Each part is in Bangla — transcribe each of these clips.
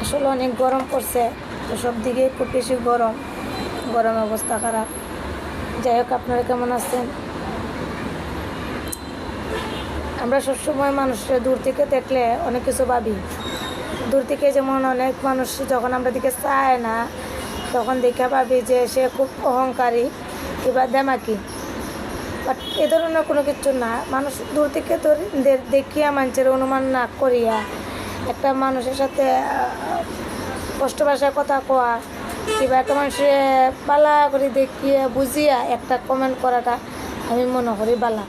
আসলে অনেক গরম পড়ছে, তো সব দিকে খুব বেশি গরম, গরম অবস্থা খারাপ। যাই হোক, আপনারা কেমন আছেন? আমরা সবসময় মানুষের দূর থেকে দেখলে অনেক কিছু ভাবি। দূর থেকে যেমন অনেক মানুষ যখন আমরা দিকে চায় না, তখন দেখে ভাবি যে সে খুব অহংকারী কিংবা দেমাকি। বাট এ ধরনের কোনো কিছু না। মানুষ দূর থেকে দেখিয়া মানুষের অনুমান না করিয়া একটা মানুষের সাথে কষ্ট ভাষায় কথা কোয়া কিংবা একটা মানুষের পালা করে দেখিয়া বুঝিয়া একটা কমেন্ট করাটা আমি মনে করি বালা।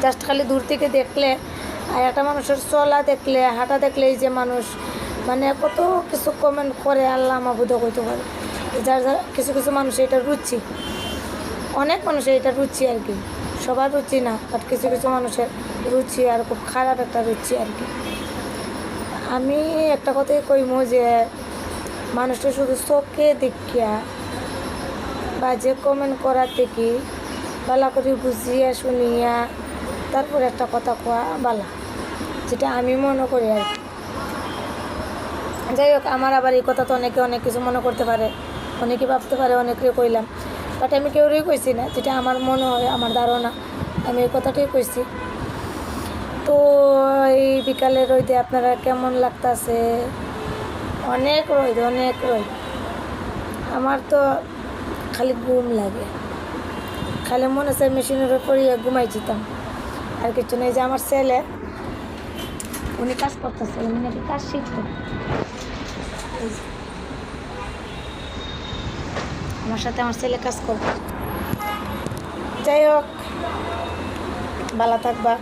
জাস্ট খালি দূর থেকে দেখলে আর একটা মানুষের চলা দেখলে, হাঁটা দেখলেই যে মানুষ মানে কত কিছু কমেন্ট করে, আল্লাহ মাহবুদও কইতে পারে। যার যার কিছু কিছু মানুষ এটা রুচি, অনেক মানুষের এটা রুচি আর কি, সবার রুচি না, বাট কিছু কিছু মানুষের রুচি আর খুব খারাপ একটা রুচি আর কি। আমি একটা কথাই কইমু যে মানুষটা শুধু চোখে দেখিয়া বা যে কমেন্ট করার থেকে বালা করে বুঝিয়া শুনিয়া তারপর একটা কথা কোয়া বালা, যেটা আমি মনে করি আর কি। যাই হোক, আমার আবার এই কথা তো অনেকে অনেক কিছু মনে করতে পারে, অনেকে ভাবতে পারে, অনেকে কইলাম, বাট আমি কেউরই কইছি না, যেটা আমার মনে হয়, আমার ধারণা, আমি এই কথাটাই কইছি। তো এই বিকালের রোদে আপনারা কেমন লাগতাছে? অনেক রোদ, অনেক রোদ। আমার তো খালি ঘুম লাগে, খালি মনে হচ্ছে মেশিনের উপরে ঘুমাই যেতাম, আর কিছু নেই। যে আমার ছেলে, উনি কাজ করতেছে, উনি নাকি কাজ শিখতো, আমার সাথে আমার ছেলে কাজ করবে। যাই হোক, ভালো থাকবা।